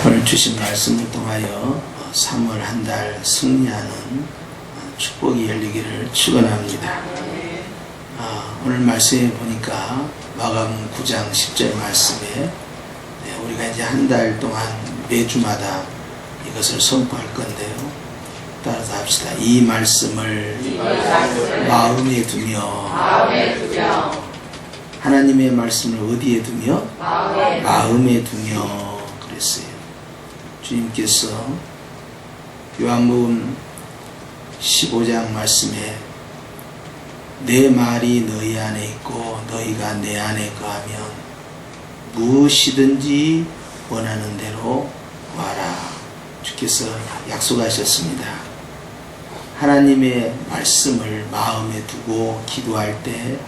오늘 주신 말씀을 통하여 3월 한 달 승리하는 축복이 열리기를 축원합니다. 오늘 말씀에 보니까 마가복음 9장 10절 말씀에 우리가 이제 한 달 동안 매주마다 이것을 선포할 건데요. 따라서 합시다. 이 말씀을 마음에 두며 하나님의 말씀을 어디에 두며? 마음에 두며 그랬어요. 주님께서 요한복음 15장 말씀에 내 말이 너희 안에 있고 너희가 내 안에 거하면 무엇이든지 원하는 대로 구하라. 주께서 약속하셨습니다. 하나님의 말씀을 마음에 두고 기도할 때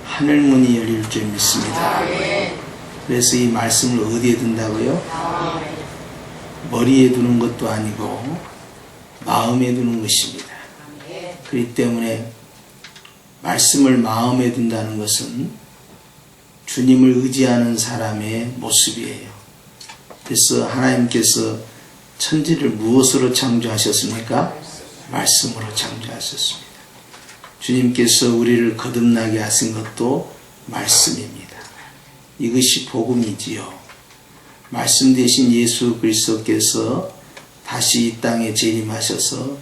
하늘문이 열릴 줄 믿습니다. 그래서 이 말씀을 어디에 둔다고요? 머리에 두는 것도 아니고 마음에 두는 것입니다. 그렇기 때문에 말씀을 마음에 둔다는 것은 주님을 의지하는 사람의 모습이에요. 그래서 하나님께서 천지를 무엇으로 창조하셨습니까? 말씀으로 창조하셨습니다. 주님께서 우리를 거듭나게 하신 것도 말씀입니다. 이것이 복음이지요. 말씀 대신 예수 그리스도께서 다시 이 땅에 재림하셔서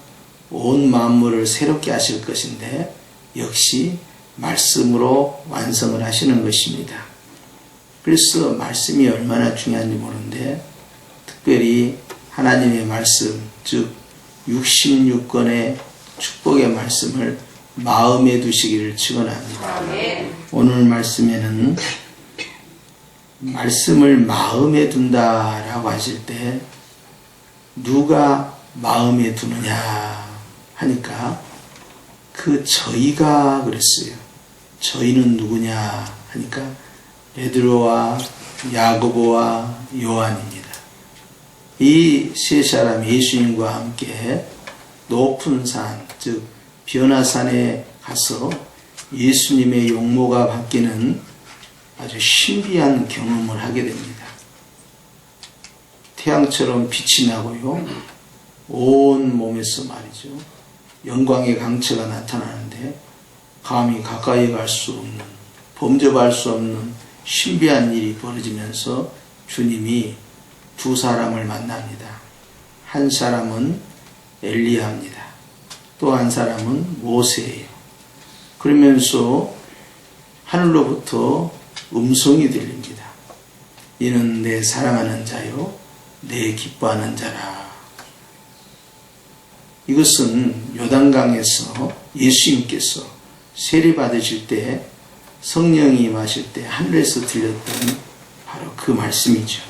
온 만물을 새롭게 하실 것인데 역시 말씀으로 완성을 하시는 것입니다. 그래서 말씀이 얼마나 중요한지 모르는데 특별히 하나님의 말씀, 즉 66권의 축복의 말씀을 마음에 두시기를 축원합니다. 오늘 말씀에는 말씀을 마음에 둔다라고 하실 때 누가 마음에 두느냐 하니까 그 저희가 그랬어요. 저희는 누구냐 하니까 베드로와 야고보와 요한입니다. 이 세 사람 예수님과 함께 높은 산, 즉 변화산에 가서 예수님의 용모가 바뀌는 아주 신비한 경험을 하게 됩니다. 태양처럼 빛이 나고요. 온 몸에서 말이죠. 영광의 강체가 나타나는데 감히 가까이 갈 수 없는, 범접할 수 없는 신비한 일이 벌어지면서 주님이 두 사람을 만납니다. 한 사람은 엘리야입니다. 또 한 사람은 모세예요. 그러면서 하늘로부터 음성이 들립니다. 이는 내 사랑하는 자요 내 기뻐하는 자라. 이것은 요단강에서 예수님께서 세례 받으실 때 성령이 임하실 때 하늘에서 들렸던 바로 그 말씀이죠.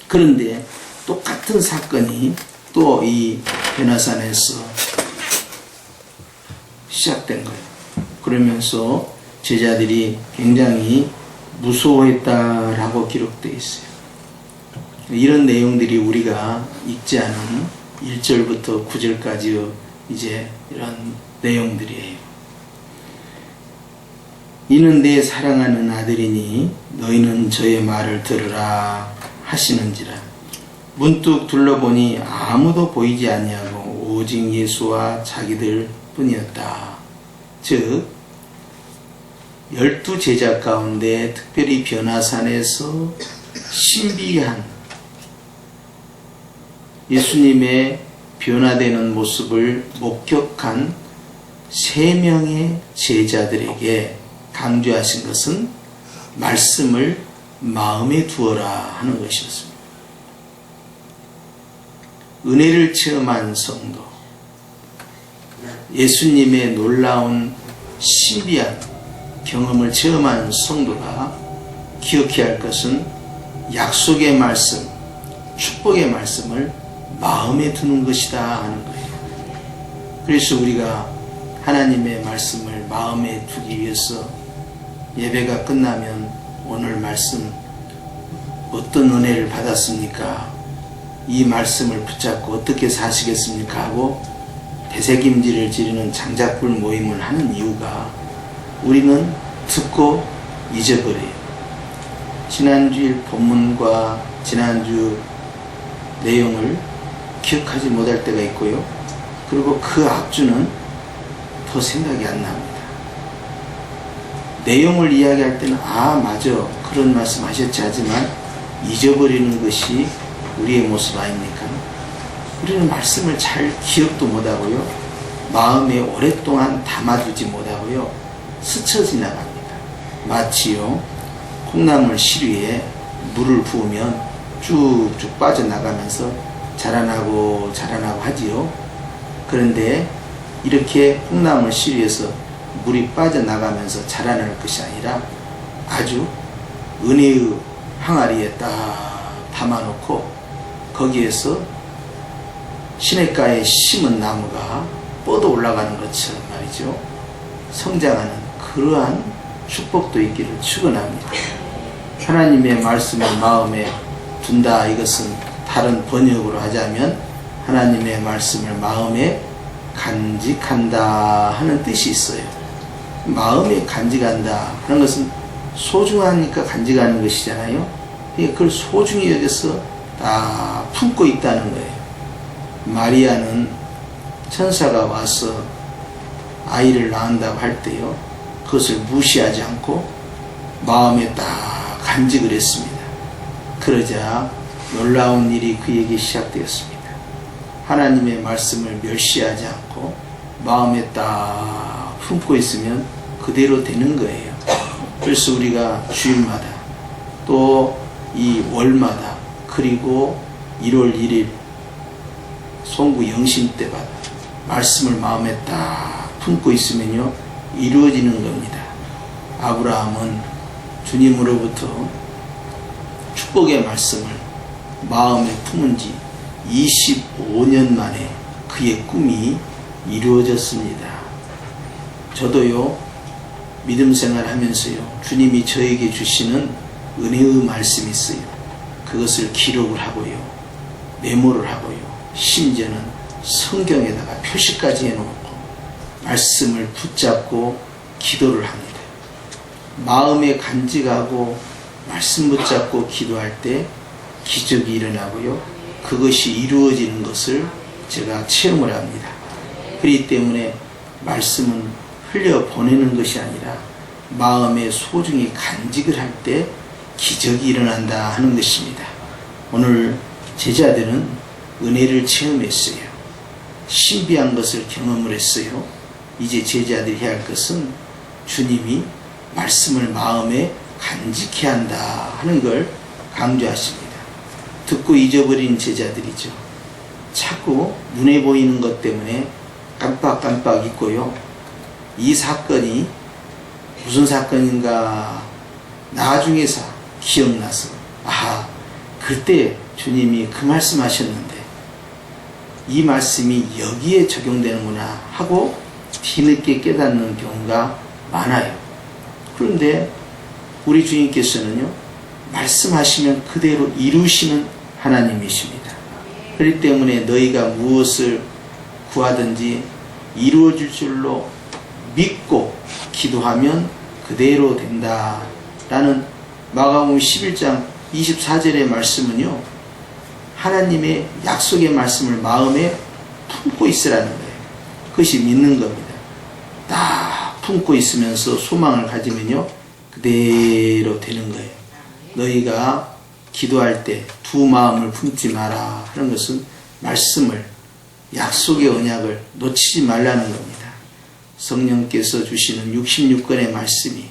그런데 똑같은 사건이 또 이 변화산에서 시작된 거예요. 그러면서 제자들이 굉장히 무서워했다라고 기록되어 있어요. 이런 내용들이 우리가 읽지 않은 1절부터 9절까지 이제 이런 내용들이에요. 이는 내 사랑하는 아들이니 너희는 저의 말을 들으라 하시는지라. 문득 둘러보니 아무도 보이지 아니하고 오직 예수와 자기들 뿐이었다. 즉 12 제자 가운데 특별히 변화산에서 신비한 예수님의 변화되는 모습을 목격한 3명의 제자들에게 강조하신 것은 말씀을 마음에 두어라 하는 것이었습니다. 은혜를 체험한 성도, 예수님의 놀라운 신비한 경험을 체험한 성도가 기억해야 할 것은 약속의 말씀, 축복의 말씀을 마음에 두는 것이다 하는 거예요. 그래서 우리가 하나님의 말씀을 마음에 두기 위해서 예배가 끝나면 오늘 말씀 어떤 은혜를 받았습니까? 이 말씀을 붙잡고 어떻게 사시겠습니까? 하고 되새김질을 지르는 장작불 모임을 하는 이유가 우리는 듣고 잊어버려요. 지난주일 본문과 지난주 내용을 기억하지 못할 때가 있고요. 그리고 그 앞주는 더 생각이 안 납니다. 내용을 이야기할 때는 맞아 그런 말씀 하셨지 하지만 잊어버리는 것이 우리의 모습 아닙니까? 우리는 말씀을 잘 기억도 못하고요. 마음에 오랫동안 담아두지 못하고요. 스쳐 지나갑니다. 마치요 콩나물 실 위에 물을 부으면 쭉쭉 빠져나가면서 자라나고 하지요. 그런데 이렇게 콩나물 실 위에서 물이 빠져나가면서 자라날 것이 아니라 아주 은혜의 항아리에 딱 담아놓고 거기에서 시냇가에 심은 나무가 뻗어 올라가는 것처럼 말이죠. 성장하는 그러한 축복도 있기를 축원합니다. 하나님의 말씀을 마음에 둔다. 이것은 다른 번역으로 하자면 하나님의 말씀을 마음에 간직한다 하는 뜻이 있어요. 마음에 간직한다 하는 것은 소중하니까 간직하는 것이잖아요. 그걸 소중히 여기서 다 품고 있다는 거예요. 마리아는 천사가 와서 아이를 낳는다고 할 때요, 그것을 무시하지 않고 마음에 딱 간직을 했습니다. 그러자 놀라운 일이 그에게 시작되었습니다. 하나님의 말씀을 멸시하지 않고 마음에 딱 품고 있으면 그대로 되는 거예요. 그래서 우리가 주일마다 또 이 월마다 그리고 1월 1일 송구 영신 때마다 말씀을 마음에 딱 품고 있으면요 이루어지는 겁니다. 아브라함은 주님으로부터 축복의 말씀을 마음에 품은 지 25년 만에 그의 꿈이 이루어졌습니다. 저도요 믿음 생활하면서요 주님이 저에게 주시는 은혜의 말씀이 있어요. 그것을 기록을 하고요 메모를 하고요 심지어는 성경에다가 표시까지 해놓고 말씀을 붙잡고 기도를 합니다. 마음에 간직하고 말씀 붙잡고 기도할 때 기적이 일어나고요 그것이 이루어지는 것을 제가 체험을 합니다. 그렇기 때문에 말씀은 흘려보내는 것이 아니라 마음에 소중히 간직을 할 때 기적이 일어난다 하는 것입니다. 오늘 제자들은 은혜를 체험했어요. 신비한 것을 경험을 했어요. 이제 제자들이 해야 할 것은 주님이 말씀을 마음에 간직해야 한다 하는 걸 강조하십니다. 듣고 잊어버린 제자들이죠. 자꾸 눈에 보이는 것 때문에 깜빡깜빡 잊고요. 이 사건이 무슨 사건인가 나중에서 기억나서 그때 주님이 그 말씀 하셨는데 이 말씀이 여기에 적용되는구나 하고 뒤늦게 깨닫는 경우가 많아요. 그런데 우리 주님께서는요 말씀하시면 그대로 이루시는 하나님이십니다. 그렇기 때문에 너희가 무엇을 구하든지 이루어질 줄로 믿고 기도하면 그대로 된다라는 마가복음 11장 24절의 말씀은요 하나님의 약속의 말씀을 마음에 품고 있으라는 거예요. 그것이 믿는 겁니다. 딱 품고 있으면서 소망을 가지면요 그대로 되는 거예요. 너희가 기도할 때 두 마음을 품지 마라 하는 것은 말씀을 약속의 언약을 놓치지 말라는 겁니다. 성령께서 주시는 66권의 말씀이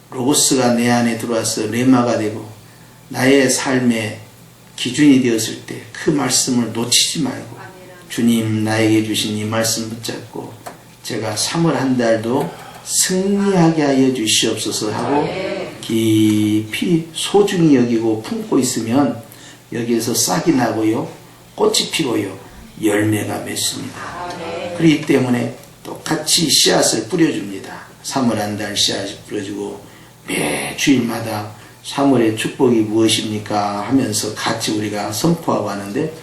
로고스가 내 안에 들어와서 레마가 되고 나의 삶의 기준이 되었을 때 그 말씀을 놓치지 말고 주님 나에게 주신 이 말씀 붙잡고 제가 3월 한 달도 승리하게 하여 주시옵소서 하고 깊이 소중히 여기고 품고 있으면 여기에서 싹이 나고요 꽃이 피고요 열매가 맺습니다. 그렇기 때문에 똑같이 씨앗을 뿌려줍니다. 3월 한 달 씨앗을 뿌려주고 매 주일마다 3월의 축복이 무엇입니까 하면서 같이 우리가 선포하고 하는데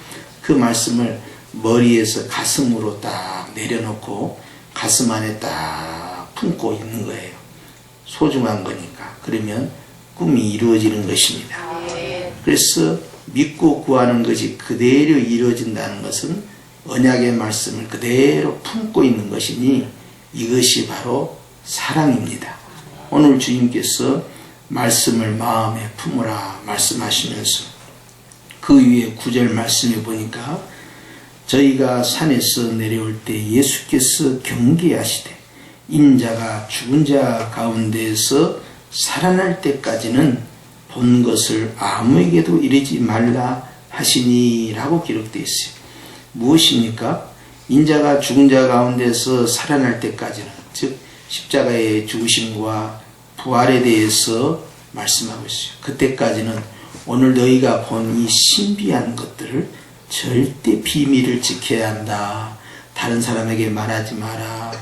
그 말씀을 머리에서 가슴으로 딱 내려놓고 가슴 안에 딱 품고 있는 거예요. 소중한 거니까. 그러면 꿈이 이루어지는 것입니다. 그래서 믿고 구하는 것이 그대로 이루어진다는 것은 언약의 말씀을 그대로 품고 있는 것이니 이것이 바로 사랑입니다. 오늘 주님께서 말씀을 마음에 품으라 말씀하시면서 그 위에 9절 말씀해 보니까 저희가 산에서 내려올 때 예수께서 경계하시되 인자가 죽은 자 가운데에서 살아날 때까지는 본 것을 아무에게도 이르지 말라 하시니 라고 기록되어 있어요. 무엇입니까? 인자가 죽은 자 가운데서 살아날 때까지는, 즉 십자가의 죽으심과 부활에 대해서 말씀하고 있어요. 그때까지는 오늘 너희가 본 이 신비한 것들을 절대 비밀을 지켜야 한다. 다른 사람에게 말하지 마라.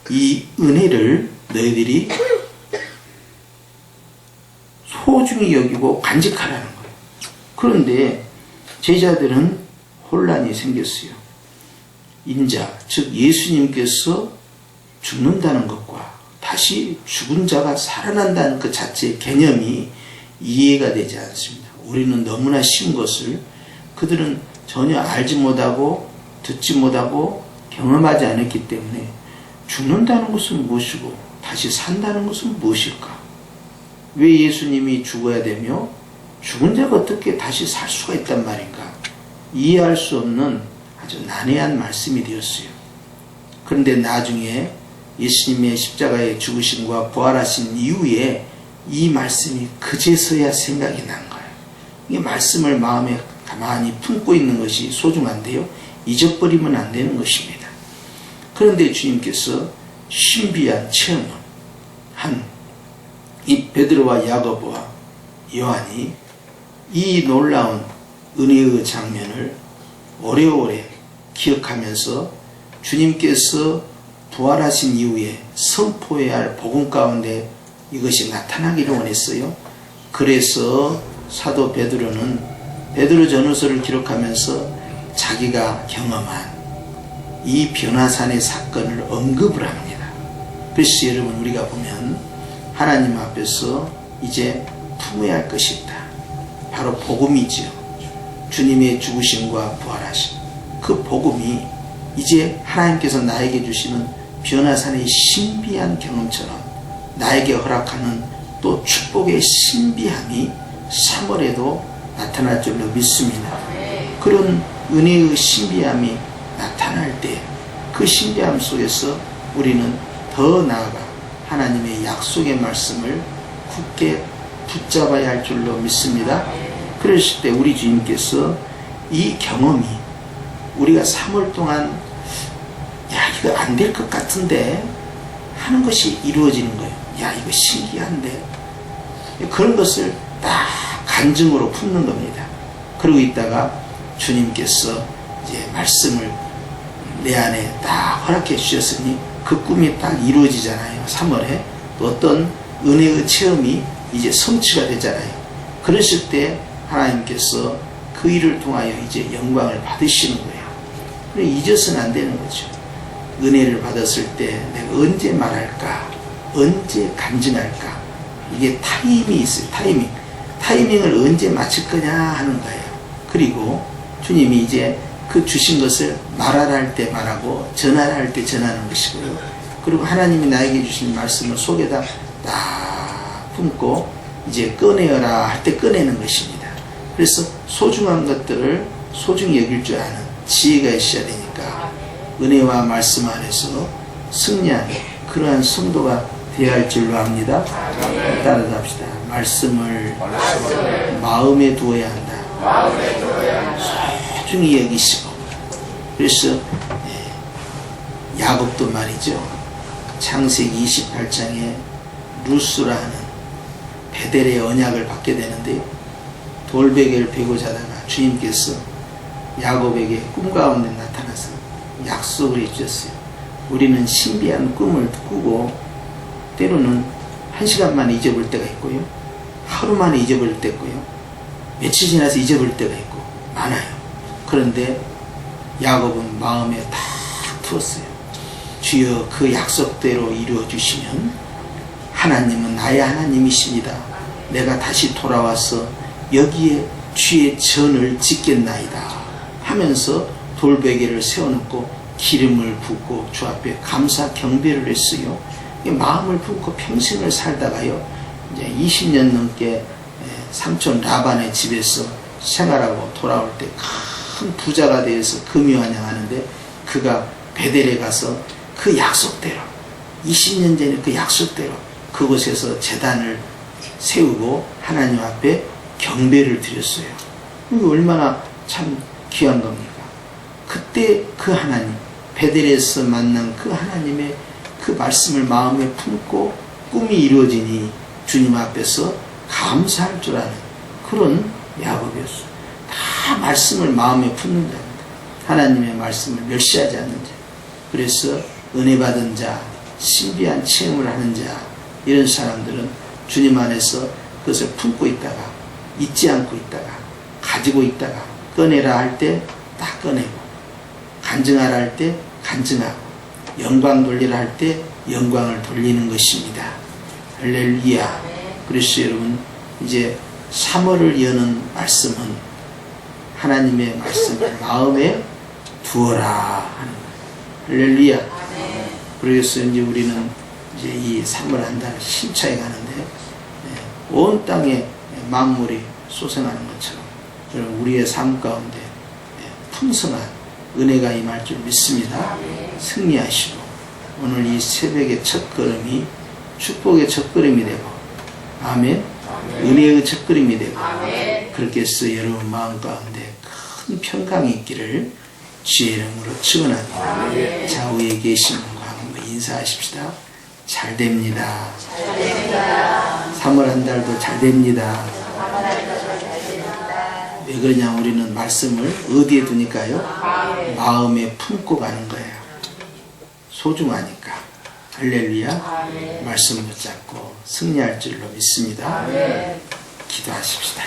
이 은혜를 너희들이 소중히 여기고 간직하라는 거예요. 그런데 제자들은 혼란이 생겼어요. 인자, 즉 예수님께서 죽는다는 것과 다시 죽은 자가 살아난다는 그 자체의 개념이 이해가 되지 않습니다. 우리는 너무나 쉬운 것을 그들은 전혀 알지 못하고 듣지 못하고 경험하지 않았기 때문에 죽는다는 것은 무엇이고 다시 산다는 것은 무엇일까? 왜 예수님이 죽어야 되며 죽은 자가 어떻게 다시 살 수가 있단 말인가? 이해할 수 없는 아주 난해한 말씀이 되었어요. 그런데 나중에 예수님의 십자가의 죽으심과 부활하신 이후에 이 말씀이 그제서야 생각이 난 거예요. 이 말씀을 마음에 가만히 품고 있는 것이 소중한데요. 잊어버리면 안 되는 것입니다. 그런데 주님께서 신비한 체험을 한 이 베드로와 야고보와 요한이 이 놀라운 은혜의 장면을 오래오래 기억하면서 주님께서 부활하신 이후에 선포해야 할 복음 가운데 이것이 나타나기를 원했어요. 그래서 사도 베드로는 베드로전후서를 기록하면서 자기가 경험한 이 변화산의 사건을 언급을 합니다. 그래서 여러분 우리가 보면 하나님 앞에서 이제 품어야 할 것이 있다. 바로 복음이지요. 주님의 죽으심과 부활하심. 그 복음이 이제 하나님께서 나에게 주시는 변화산의 신비한 경험처럼 나에게 허락하는 또 축복의 신비함이 3월에도 나타날 줄로 믿습니다. 그런 은혜의 신비함이 나타날 때 그 신비함 속에서 우리는 더 나아가 하나님의 약속의 말씀을 굳게 붙잡아야 할 줄로 믿습니다. 그랬을 때 우리 주님께서 이 경험이 우리가 3월 동안 야 이거 안 될 것 같은데 하는 것이 이루어지는 거예요. 야 이거 신기한데 그런 것을 딱 간증으로 품는 겁니다. 그러고 있다가 주님께서 이제 말씀을 내 안에 딱 허락해 주셨으니 그 꿈이 딱 이루어지잖아요. 3월에 또 어떤 은혜의 체험이 이제 성취가 되잖아요. 그랬을 때 하나님께서 그 일을 통하여 이제 영광을 받으시는 거예요. 그래 잊어서는 안 되는 거죠. 은혜를 받았을 때 내가 언제 말할까? 언제 간증할까? 이게 타임이 있어요. 타이밍을 언제 맞출 거냐 하는 거예요. 그리고 주님이 이제 그 주신 것을 말하라 할 때 말하고 전하라 할 때 전하는 것이고요. 그리고 하나님이 나에게 주신 말씀을 속에다 딱 품고 이제 꺼내어라 할 때 꺼내는 것입니다. 그래서 소중한 것들을 소중히 여길 줄 아는 지혜가 있어야 되니까 은혜와 말씀 안에서 승리하는 그러한 성도가 되어야 할 줄로 압니다. 따라잡시다. 말씀을 마음에 두어야 한다. 소중히 여기시고. 그래서 야곱도 말이죠. 창세기 28장에 루스라는 베델의 언약을 받게 되는데 돌베개를 베고 자다가 주님께서 야곱에게 꿈 가운데 나타나서 약속을 해주셨어요. 우리는 신비한 꿈을 꾸고 때로는 1시간 만에 잊어버릴 때가 있고요. 하루 만에 잊어버릴 때가 있고요. 며칠 지나서 잊어버릴 때가 있고 많아요. 그런데 야곱은 마음에 딱 두었어요. 주여 그 약속대로 이루어주시면 하나님은 나의 하나님이십니다. 내가 다시 돌아와서 여기에 주의 전을 짓겠나이다 하면서 돌베개를 세워놓고 기름을 붓고 주 앞에 감사 경배를 했어요. 마음을 품고 평생을 살다가요, 이제 20년 넘게 삼촌 라반의 집에서 생활하고 돌아올 때 큰 부자가 되어서 금요환영하는데, 그가 베델에 가서 그 약속대로 20년 전에 그 약속대로 그곳에서 제단을 세우고 하나님 앞에 경배를 드렸어요. 이거 얼마나 참 귀한 겁니까? 그때 그 하나님, 베델에서 만난 그 하나님의 그 말씀을 마음에 품고 꿈이 이루어지니 주님 앞에서 감사할 줄 아는 그런 야곱이었어요. 다 말씀을 마음에 품는 자입니다. 하나님의 말씀을 멸시하지 않는 자. 그래서 은혜 받은 자, 신비한 체험을 하는 자, 이런 사람들은 주님 안에서 그것을 품고 있다가, 잊지 않고 있다가, 가지고 있다가, 꺼내라 할 때 딱 꺼내고, 간증하라 할 때 간증하고, 영광 돌리라 할 때 영광을 돌리는 것입니다. 할렐루야. 그래서 여러분, 이제 3월을 여는 말씀은 하나님의 말씀을 마음에 두어라 하는 거예요. 할렐루야. 그래서 이제 우리는 이제 이 3월 한 달 힘차게 가는데, 온 땅에 만물이 소생하는 것처럼 우리의 삶 가운데 풍성한 은혜가 임할 줄 믿습니다. 승리하시고 오늘 이 새벽의 첫걸음이 축복의 첫걸음이 되고, 아멘, 은혜의 첫걸음이 되고, 그렇게 해서 여러분 마음 가운데 큰 평강이 있기를 주의 이름으로 축원합니다. 좌우에 계신 분과 한번 인사하십시다. 잘 됩니다. 3월 한 달도 잘 됩니다. 왜 그러냐, 우리는 말씀을 어디에 두니까요? 마음에 품고 가는 거예요. 소중하니까. 할렐루야. 말씀 붙잡고 승리할 줄로 믿습니다. 기도하십시다.